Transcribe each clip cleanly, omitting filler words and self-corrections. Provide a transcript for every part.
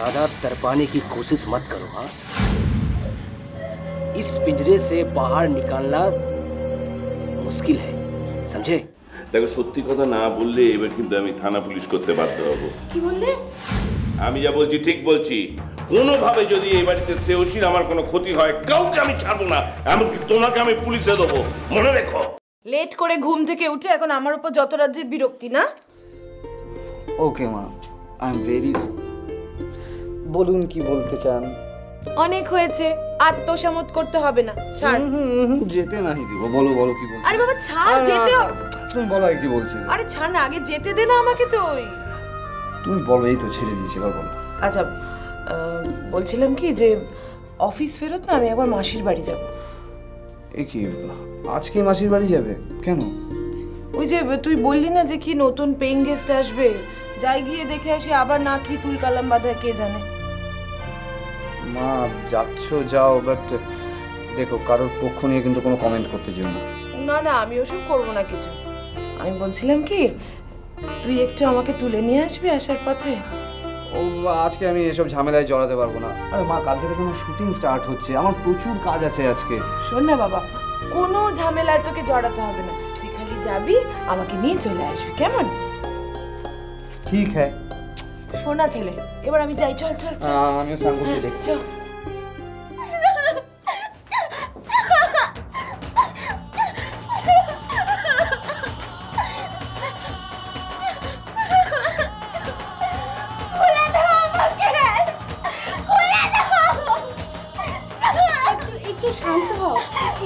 ज्यादा तड़पाने की कोशिश मत करो। हाँ, इस पिंजरे से बाहर निकालना मुश्किल है, समझे? দেখো সত্যি কথা না বললে এবার কিন্তু আমি থানা পুলিশ করতে বাধ্য হব। কি বললে? আমি যা বলছি ঠিক বলছি। কোনোভাবে যদি এই বাড়িতে শ্রেয়সীর আমার কোনো ক্ষতি হয় কাউকে আমি ছাড়বো না, এমনকি তোমাকে আমি পুলিশে দেবো, মনে রেখো। লেট করে ঘুম থেকে উঠে এখন আমার উপর যত রাজ্যের বিরক্তি না। ওকে মা, আই এম ভেরি বলুন কি বলতে চান। অনেক হয়েছে, আত্মসমত করতে হবে না, ছাড়। যেতে নাই দিব, বলো বলো কি বলছো। আরে বাবা ছাড়, যেতে হবে। তুমি বলো কি বলছিলে। আরে ছাড় না, আগে যেতে দে না আমাকে। তুমি বলো, এই তো ছেড়ে দিয়েছি, এবার বলো। আচ্ছা, বলছিলাম কি যে অফিস ফেরত না আমি একবার মাসির বাড়ি যাব। এ কি আজকে মাসির বাড়ি যাবে কেন? ওই যে তুই বললি না যে কি নতুন পেইং গেস্ট আসবে, যাই গিয়ে দেখে আসি, আবার না কি তুল কালাম বাঁধা কে জানে। মা যাচ্ছ যাও, বাট দেখো কারোর পক্ষ নিয়ে কিন্তু কোনো কমেন্ট করতে যেও না। না না, আমি ওসব করবো না কিছু। আমি বলছিলাম কি তুই একটু আমাকে তুলে নিয়ে আসবি আসার পথে। ও আজকে আমি এসব ঝামেলায় জড়াতে পারবো না। আরে মা, কালকে থেকে আমার শুটিং স্টার্ট হচ্ছে, আমার প্রচুর কাজ আছে আজকে। শোন না বাবা, কোনো ঝামেলায় তোকে জড়াতে হবে না, তুই খালি যাবি আমাকে নিয়ে চলে আসবি, কেমন? ঠিক হ্যাঁ। শোনা ছেলে, এবার আমি যাই, চল চল চল। আমিও স্নান করতে দেখছি। চল।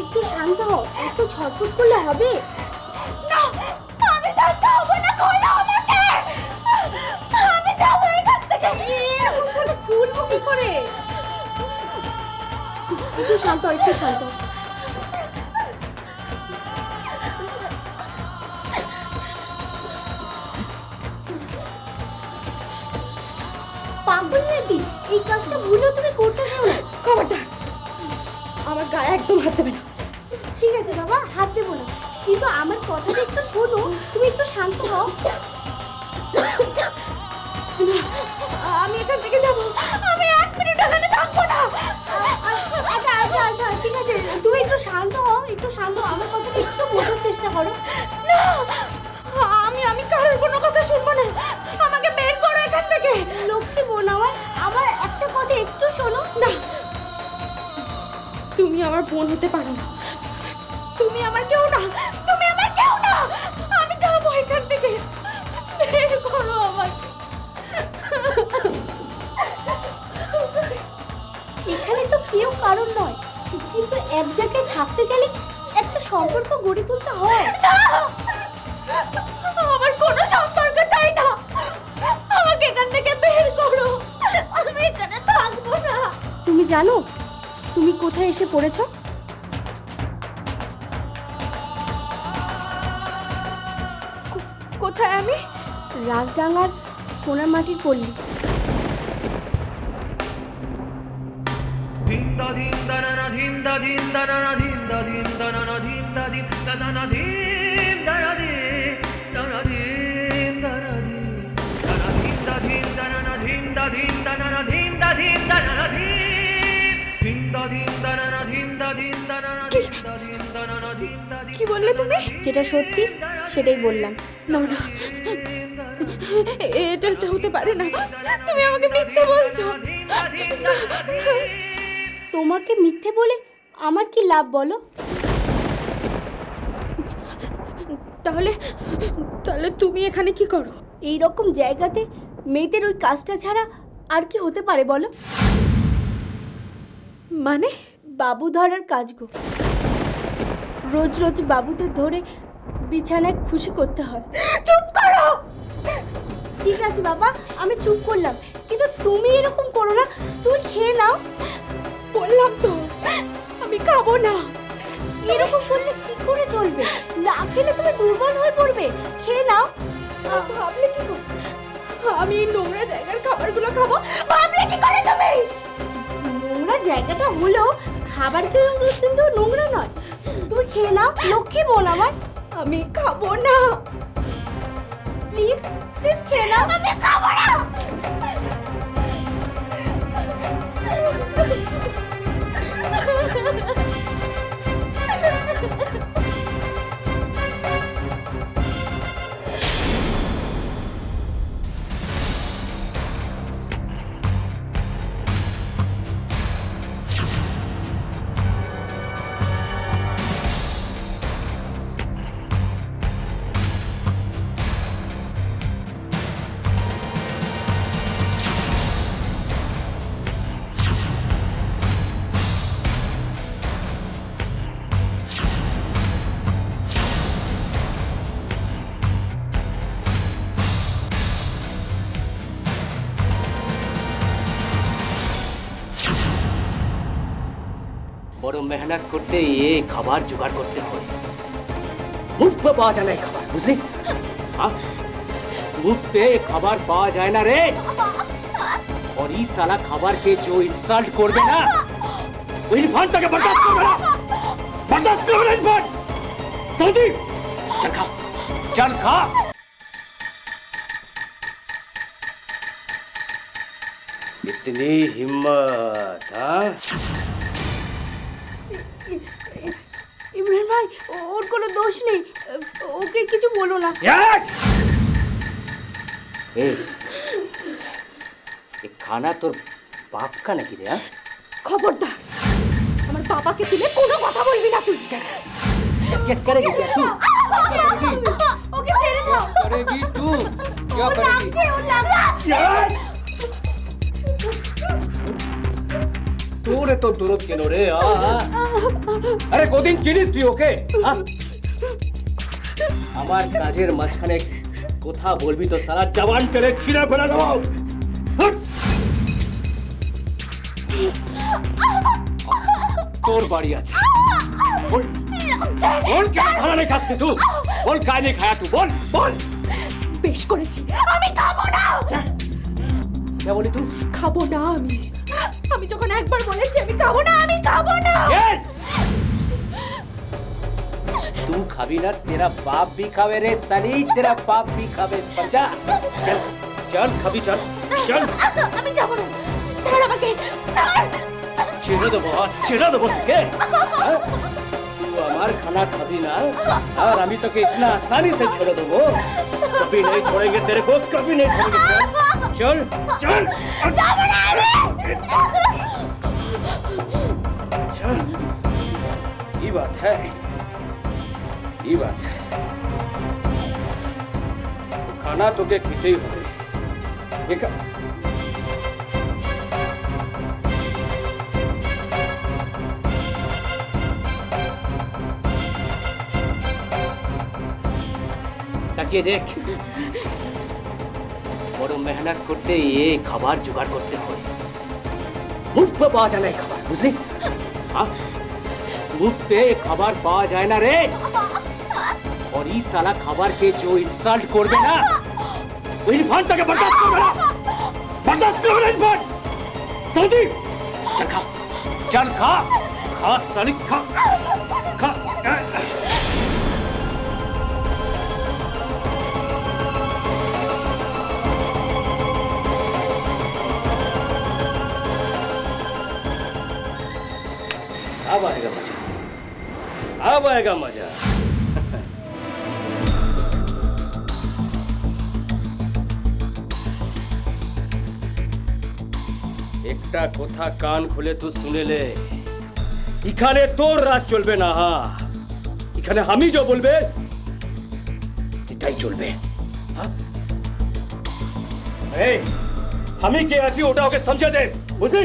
একটু শান্ত হও, এত ছটফট করলে হবে না। আমি শান্ত হব না, খোলো আমাকে, আমি যাব এখান থেকে। এরকম করে খুলবো কি করে? একটু শান্ত হও, একটু শান্ত হও। পাগল নাকি? এই কাজটা ভুলেও তুমি করতে চাও না? খবরদার আমার গায়ে একদম হাত দেবে না। ঠিক আছে বাবা, হাত দেবো না, কিন্তু আমার কথাটা একটু শোনো, তুমি একটু শান্ত হও। আমি এখান থেকে যাব, আমি 1 মিনিট এখানে থাকবো না। আচ্ছা আচ্ছা আচ্ছা ঠিক আছে, তুমি একটু শান্ত হও, একটু শান্ত হও, আমার কথাটা একটু বোঝার চেষ্টা করো। না, আমি কারোর কোনো কথা শুনবো না, আমাকে বের করো এখান থেকে। লক্ষ্মী বোন আমার একটা কথা একটু শোনো না, তুমি আমার বোন হতে পারো না, তুমি আমার কেউ না, তুমি আমার কেউ না। আমি যাবো এখান থেকে, বের করো আমাকে। এখানে তো কেউ কারণ নয়, কিন্তু এক জায়গায় থাকতে গেলে একটা সম্পর্ক গড়ে তুলতে হয়। না, আমার কোনো সম্পর্ক চাই না, আমাকে এখান থেকে বের করো, আমি এখানে থাকবো না। তুমি জানো তুমি কোথায় এসে পড়েছো? কোথায় আমি? রাজডাঙ্গার সোনার মাটির পল্লী। কি বললে তুমি? যেটা সত্যি সেটাই বললাম। না না, এটা হতে পারে না, তুমি আমাকে মিথ্যে বলছো। তোমাকে মিথ্যে বলে আমার কি লাভ বলো? তাহলে তুমি এখানে কি করো? এই রকম জায়গাতে মেয়েদের ওই কাজটা ছাড়া আর কি হতে পারে বলো? মানে? বাবু ধরার কাজ গো। রোজ রোজ বাবুদের ধরে বিছানায় খুশি করতে হয়। চুপ করো। ঠিক আছে বাবা, আমি চুপ করলাম, কিন্তু তুমি এরকম করো না, তুমি খেয়ে নাও। বললাম তো আমি খাবো না। এরকম করলে কি করে চলবে? না খেলে তুমি দুর্বল হয়ে পড়বে, খেয়ে নাও। ভাবলে কি করে আমি এই নোংরা জায়গার খাবারগুলো খাবো? ভাবলে কি করে তুমি? নোংরা জায়গাটা হলো খাবার কিন্তু নোংরা নয়। তুমি খেয়ে নাও, লক্ষ্মী বোন আমার। আমি খাবো না, প্লিজ প্লিজ খেয়ে নাও। আমি খাবো না। বড় মেহনত করতে ये খাবার জোগাড় করতে হয় मुफ्त पे पाওয়া যায় না খাবার বুঝলি हाँ मुफ्त पे খাবার পাওয়া যায় না রে और इस साला খাবার के जो इंसल्ट করবে না ওই ইরফান তাকে বরদাস্ত করবে না বরদাস্ত করবে না ইরফান समझी चल खा इतनी हिम्मत हाँ ইমরান ভাই ওর কোনো দোষ নেই ওকে কিছু বলো না ये खाना তোর বাপ का নাকি রে খবরদার আমার বাবাকে তুলে কোনো কথা বলবি না তুই क्या करेगी तू ওকে ছেড়ে দাও करेगी तू क्या ও লাগছে ও লাগছে তোরে তো দূরত কেন রে আরে কদিন চিনিস তুই ওকে আমার কাজের মাঝখানে কথা বলবি তো সারা জবান টেনে ছিঁড়ে ফেলে দেবো তোর বাড়ি আছে बोल बोल क्या खाना नहीं खाते तू बोल क्या नहीं खाया तू बोल बोल বেশ করেছি আমি খাবো না क्या बोली तू খাবো না আমি যখন একবার বলেছি আমি খাবো না तू खाबी ना तेरा बाप भी खावे रे सनी तेरा बाप भी खावे समझा चल चल खाबी चल चल আমি যাব না ছাড় আমাকে ছাড় ছেড়ে দেবো তোকে तू हमार खाना खाबी ना और अभी तो के इतना आसानी से छोड़ देबो कभी नहीं छोड़ेंगे तेरे को कभी नहीं छोड़ेंगे चल चल चल ये बात है खाना तो के खींचे ही हो गए তাকিয়ে দেখ বড় মেহনত করতে ये খাবার জোগাড় করতে হয় মুফট पे পাওয়া যায় না খাবার বুঝলি हाँ मुफ्त पे খাবার পাওয়া যায় না রে और इस साला খাবার के जो इंसल्ट করবে না ওই ইরফান তাকে বরদাস্ত করবে না ইরফান समझी चल खा खा साली खा खा अब आएगा मजा একটা কথা কান খুলে তুই শুনে লে এখানে তোর রাত চলবে না এখানে আমি যা বলবে সেটাই চলবে আমি কে আছি ওটা ওকে সমঝে দে বুঝলি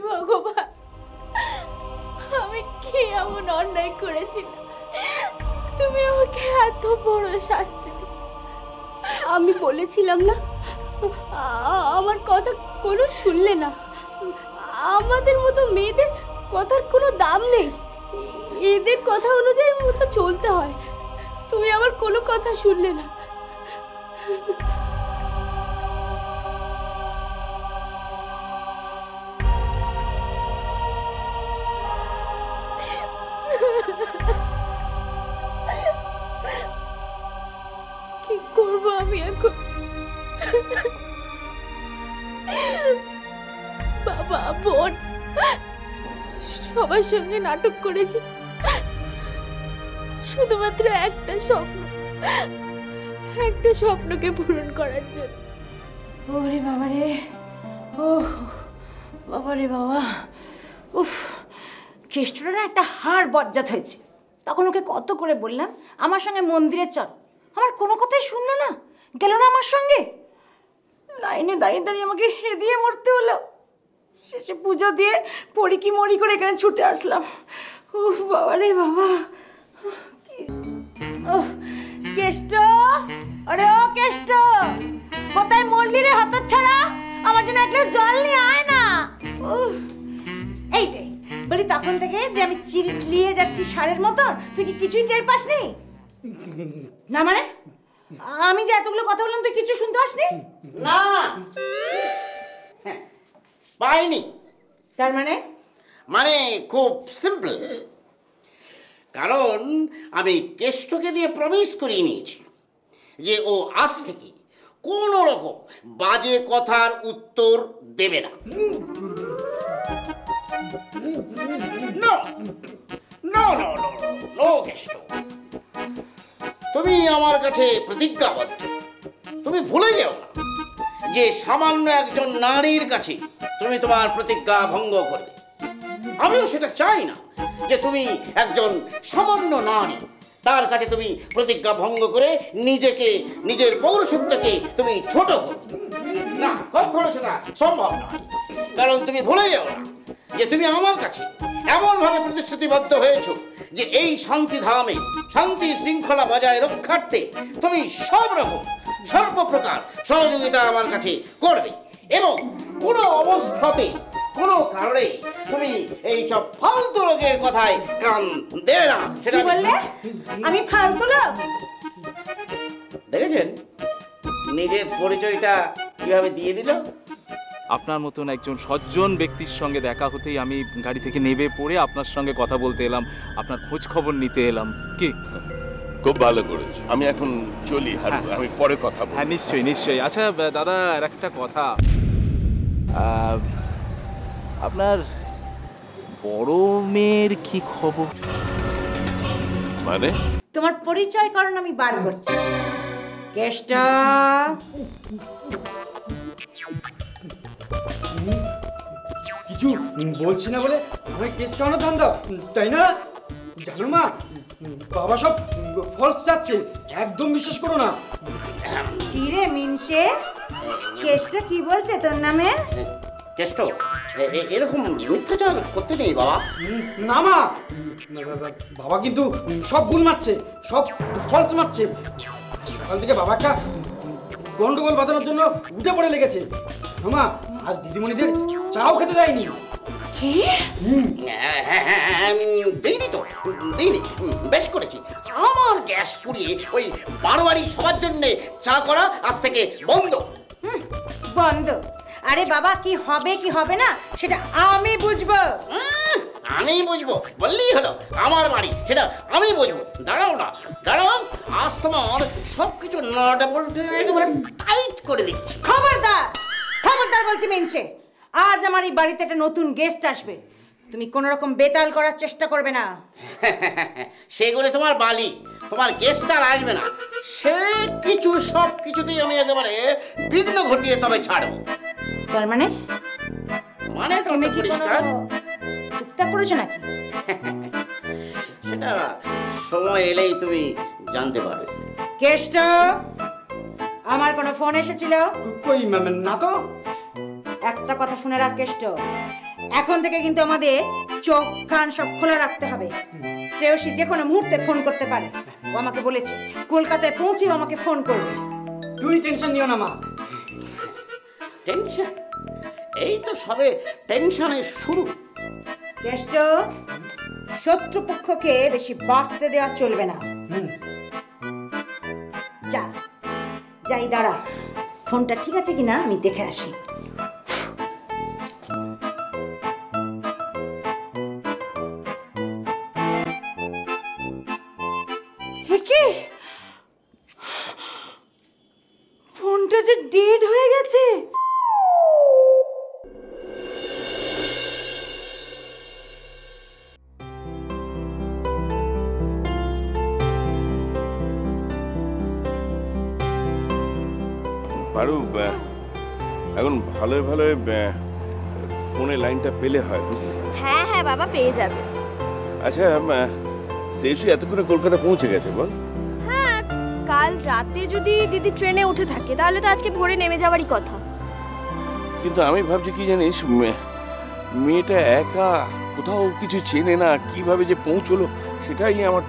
ভগবান আমি কি এমন অন্যায় করেছিলাম তুমি আমাকে এত বড় শাস্তি দিলে আমি বলেছিলাম না আমার কথা কোনো শুনলে না আমাদের মতো মেয়েদের কথার কোনো দাম নেই এদের কথা অনুযায়ী মতো চলতে হয় তুমি আমার কোনো কথা শুনলে না কি করব আমি এখন বোন সবার সঙ্গে নাটক করেছি শুধুমাত্র একটা স্বপ্নকে পূরণ করার জন্য। ওরে বাবা রে, ও বাবা রে বাবা, উফ, কেষ্টটা না একটা হাড় বজ্জাত হয়েছে। তখন ওকে কত করে বললাম আমার সঙ্গে মন্দিরে চল, আমার কোনো কথাই শুনলো না, গেল না আমার সঙ্গে। লাইনে দাঁড়িয়ে দাঁড়িয়ে আমাকে হেদিয়ে মরতে হলো। শেষে পুজো দিয়ে পড়ি কি মরি করে এখানে ছুটে আসলাম। উফ বাবা রে বাবা। কেষ্ট, আরে ও কেষ্ট, কোথায় মরলি রে হতচ্ছাড়া? আমার জন্য একটা জল নিয়ে আয় না। এই যে বলি, তখন থেকে যে আমি চিল্লিয়ে যাচ্ছি ষাঁড়ের মতন, তুই কি কিছুই টের পাসনি? না মানে আমি যে এতগুলো কথা বললাম তুই কিছু শুনতে পাসনি? না, পাইনি। তার মানে? মানে খুব সিম্পল, কারণ আমি কেষ্টকে দিয়ে প্রমিস করিয়ে নিয়েছি যে ও আজ থেকে কোনো রকম বাজে কথার উত্তর দেবে না। No no no no no Keshto, তুমি আমার কাছে প্রতিজ্ঞাবদ্ধ। তুমি ভুলে যেও না যে সামান্য একজন নারীর কাছে তুমি তোমার প্রতিজ্ঞা ভঙ্গ করবে। আমিও সেটা চাই না যে তুমি একজন সামান্য নারী তার কাছে তুমি প্রতিজ্ঞা ভঙ্গ করে নিজেকে, নিজের পৌরসত্বকে তুমি ছোট করবে। না, কখনো সেটা সম্ভব নয়। কারণ তুমি ভুলে যাও না যে তুমি আমার কাছে এমনভাবে প্রতিশ্রুতিবদ্ধ হয়েছো যে এই শান্তিধামে শান্তি শৃঙ্খলা বজায় রক্ষার্থে তুমি সব রকম সর্বপ্রকার সহযোগিতা আমার কাছে করবে এবং কোনো অবস্থাতে কোনো কারণে তুমি এই সব ফালতু লোকের কথায় কান দেবে না। সেটা বললে আমি ফালতু লোক? দেখেছেন নিজের পরিচয়টা কিভাবে দিয়ে দিল? আপনার মতন একজন সজ্জন ব্যক্তির সঙ্গে দেখা হতেই আমি গাড়ি থেকে নেমে পড়ে আপনার সঙ্গে কথা বলতে এলাম, আপনার খোঁজ খবর নিতে এলাম। কি খুব ভালো করেছো। আমি এখন চলি, আমি পরে কথা বলবো। হ্যাঁ নিশ্চয়ই নিশ্চয়ই। আচ্ছা দাদা, আর একটা কথা, আপনার বড় মেয়ের কি খবর? মানে তোমার পরিচয় কারণ আমি বার করছি। কেষ্ট, কিছু বলছি না বলে আমার কেস কারণে ধান্দা, তাই না? জানো মা, বাবা সব ফলস যাচ্ছে, একদম বিশ্বাস করো না। কি রে মিনসে, কেষ্ট কি বলছে তোর নামে? কেষ্ট, এরকম মিথ্যাচার করতে নেই বাবা। না মা, বাবা কিন্তু সব ভুল মারছে, সব ফলস মারছে। সকাল থেকে বাবা একটা গন্ডগোল বাঁধানোর জন্য উঠে পড়ে লেগেছে। মা, আজ দিদিমণিদের চাও খেতে দেয়নি। কি? দিইনি তো, দিইনি। বেশ করেছি, আমার গ্যাস পুড়িয়ে ওই বারোয়ারি সবার জন্যে চা করা আজ থেকে বন্ধ। বন্ধ? আরে বাবা, কি হবে কি হবে না সেটা আমি বুঝবো। আমি বুঝবো বললেই হলো, আমার বাড়ি, সেটা আমি বুঝবো। দাঁড়াও না, দাঁড়াও, আজ তোমার সবকিছু নটা বলতে একেবারে টাইট করে দিচ্ছি। খবরদার, খবরদার বলছি মিনসে, আজ আমার এই বাড়িতে একটা নতুন গেস্ট আসবে, তুমি কোনো রকম বেতাল করার চেষ্টা করবে না। সেগুলো তোমার বালি, তোমার গেস্ট আর আসবে না। সে কিছু সব কিছুতেই আমি একেবারে বিঘ্ন ঘটিয়ে তবে ছাড়বো। তার মানে? মানে তুমি কি পরিষ্কার টুকটাক করেছো নাকি? সেটা সময় এলেই তুমি জানতে পারবে। কেষ্ট, আমার কোনো ফোন এসেছিল? কই না তো। একটা কথা শুনে রাখ কেষ্ট, এখন থেকে কিন্তু আমাদের চোখ কান সব খোলা রাখতে হবে। শ্রেয়সী যে কোনো মুহূর্তে ফোন করতে পারে, ও আমাকে বলেছে কলকাতায় পৌঁছেও আমাকে ফোন করবে। তুমি টেনশন নিও না মা। টেনশন? এই তো সবে টেনশনের শুরু। কেষ্ট, শত্রুপক্ষকে বেশি বাড়তে দেওয়া চলবে না। যা, যাই, দাঁড়া, ফোনটা ঠিক আছে কিনা আমি দেখে আসি। ফোনটা যে ডেড হয়ে গেছে। আরো এখন ভালো ভালো ফোনে লাইনটা পেলে হয়, বুঝলি? হ্যাঁ হ্যাঁ বাবা, পেয়ে যাবে। আচ্ছা, শ্রেয়সী এতক্ষণে কলকাতা পৌঁছে গেছে বল? হ্যাঁ, কাল রাতে যদি দিদি ট্রেনে উঠে থাকে তাহলে তো আজকে ভোরে নেমে যাওয়ারই কথা। কিন্তু আমি ভাবছি কি জানিস, মেয়েটা একা, কোথাও কিছু চেনে না, কিভাবে যে পৌঁছলো সেটাই আমার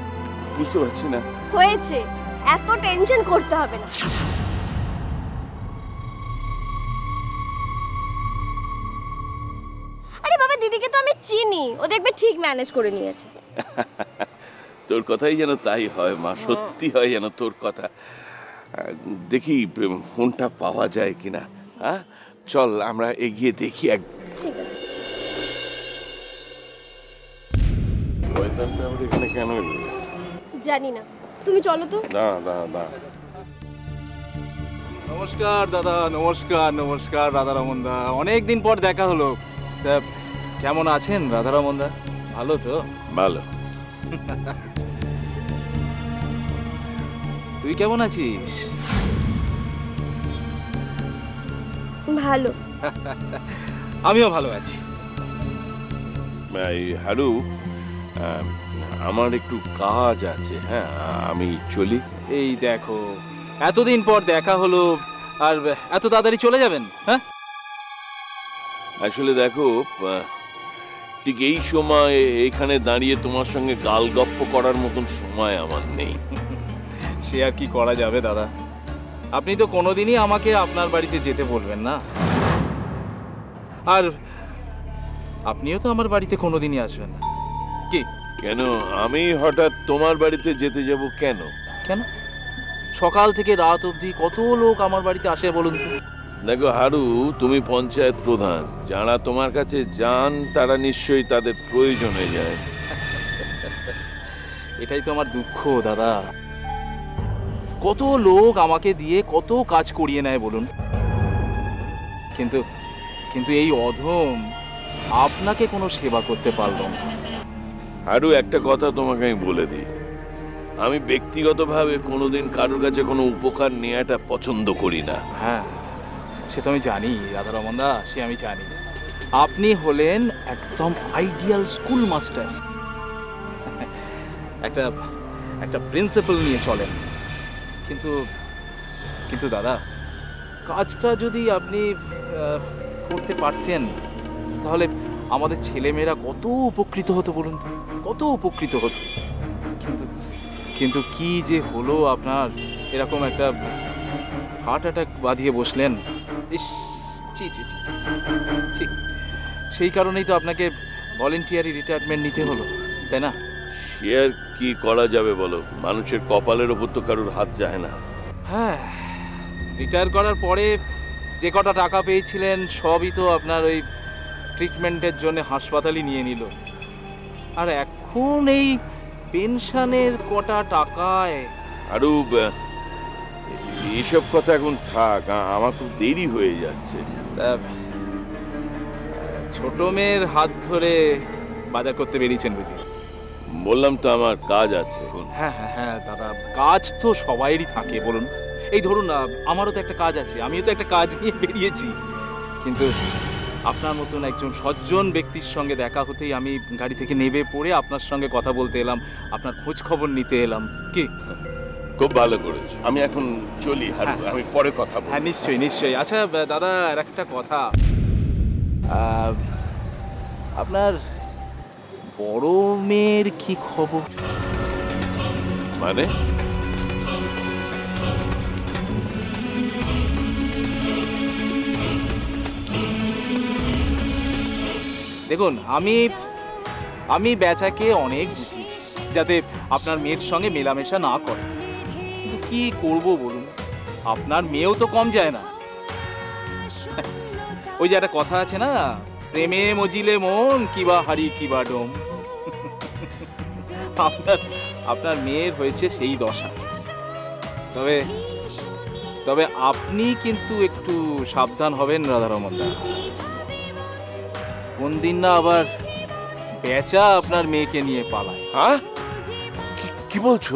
বুঝতে পারছি না। হয়েছে, এত টেনশন করতে হবে না। আরে বাবা, দিদিকে তো আমি চিনি, ও দেখবে ঠিক ম্যানেজ করে নিয়েছে। তোর কথাই যেন তাই হয় মা, সত্যি হয় যেন তোর কথা। দেখি ফোনটা পাওয়া যায় কিনা। হ্যাঁ, চল আমরা এগিয়ে দেখি। ঠিক আছে। শয়তানটা আবার এখানে কেন এলো? জানি না, তুমি চলো তো। দাঁড়া। নমস্কার দাদা, নমস্কার। নমস্কার রাধারমন দা, অনেকদিন পর দেখা হলো। তা কেমন আছেন রাধারমন দা? ভালো তো? ভালো। তুই কেমন আছিস? ভালো। আমিও ভালো আছি। হারু, আমার একটু কাজ আছে, হ্যাঁ আমি চলি। এই দেখো, এতদিন পর দেখা হলো আর এত তাড়াতাড়ি চলে যাবেন? হ্যাঁ, আসলে দেখো, ঠিক এই সময় এখানে দাঁড়িয়ে তোমার সঙ্গে গাল গপ্প করার মতন সময় আমার নেই। সে আর কি করা যাবে দাদা, আপনি তো কোনোদিনই আমাকে আপনার বাড়িতে যেতে বলবেন না, আর আপনিও তো আমার বাড়িতে কোনোদিনই আসবেন না। কি? কেন আমি হঠাৎ তোমার বাড়িতে যেতে যাব কেন? কেন? সকাল থেকে রাত অবধি কত লোক আমার বাড়িতে আসে বলুন তো। দেখো হারু, তুমি পঞ্চায়েত প্রধান, যারা তোমার কাছে যান তারা নিশ্চয়ই তাদের প্রয়োজনে যায়। এটাই তো আমার দুঃখ দাদা, কত লোক আমাকে দিয়ে কত কাজ করিয়ে নেয় বলুন, কিন্তু কিন্তু এই অধম আপনাকে কোনো সেবা করতে পারল না। হারু, একটা কথা তোমাকে আমি বলে দিই, আমি ব্যক্তিগতভাবে কোনোদিন কারোর কাছে কোনো উপকার নেওয়াটা পছন্দ করি না। হ্যাঁ, সে তো আমি জানি রাধারমন দা, সে আমি জানি। আপনি হলেন একদম আইডিয়াল স্কুল মাস্টার, একটা প্রিন্সিপাল নিয়ে চলেন। কিন্তু কিন্তু দাদা, কাজটা যদি আপনি করতে পারতেন তাহলে আমাদের ছেলেমেয়েরা কত উপকৃত হতো বলুন তো, কত উপকৃত হতো। কিন্তু কিন্তু কি যে হলো আপনার, এরকম একটা হার্ট অ্যাটাক বাঁধিয়ে বসলেন। ইস, ছি ছি ছি ছি ছি। সেই কারণেই তো আপনাকে ভলেন্টিয়ারি রিটায়ারমেন্ট নিতে হলো, তাই না? সে আর কি করা যাবে বলো, মানুষের কপালের ওপর তো কারোর হাত যায় না। হ্যাঁ, রিটায়ার করার পরে যে কটা টাকা পেয়েছিলেন সবই তো আপনার ওই ট্রিটমেন্টের জন্য হাসপাতালই নিয়ে নিল, আর এখন এই পেনশনের কটা টাকায়। আরো এইসব কথা এখন থাক, আমার তো দেরি হয়ে যাচ্ছে। তা ছোট মেয়ের হাত ধরে বাজার করতে বেরিয়েছেন বুঝি? বললাম তো আমার কাজ আছে এখন। হ্যাঁ হ্যাঁ হ্যাঁ দাদা, কাজ তো সবাইরই থাকে বলুন। এই ধরুন না, আমারও তো একটা কাজ আছে, আমিও তো একটা কাজ নিয়ে বেরিয়েছি, কিন্তু আপনার মতন একজন সজ্জন ব্যক্তির সঙ্গে দেখা হতেই আমি গাড়ি থেকে নেমে পড়ে আপনার সঙ্গে কথা বলতে এলাম, আপনার খোঁজ খবর নিতে এলাম। কি? খুব ভালো করেছো। আমি এখন চলি হারু, আমি পরে কথা বলবো। হ্যাঁ নিশ্চয়ই নিশ্চয়ই। আচ্ছা দাদা, আর একটা কথা, আপনার বড় মেয়ের কি খবর? মানে? দেখুন, আমি বেচাকে অনেক বুঝিয়েছি যাতে আপনার মেয়ের সঙ্গে মেলামেশা না করে, কিন্তু কি করব বলুন, আপনার মেয়েও তো কম যায় না। ওই যে একটা কথা আছে না, প্রেমে মজিলে মন কিবা হারি কিবা ডোম। আপনার মেয়ের হয়েছে সেই দশা। তবে আপনি কিন্তু একটু সাবধান হবেন রাধারমন দা, কোন দিন না আবার বেচা আপনার মেয়েকে নিয়ে পালায়। হ্যাঁ, কি বলছো?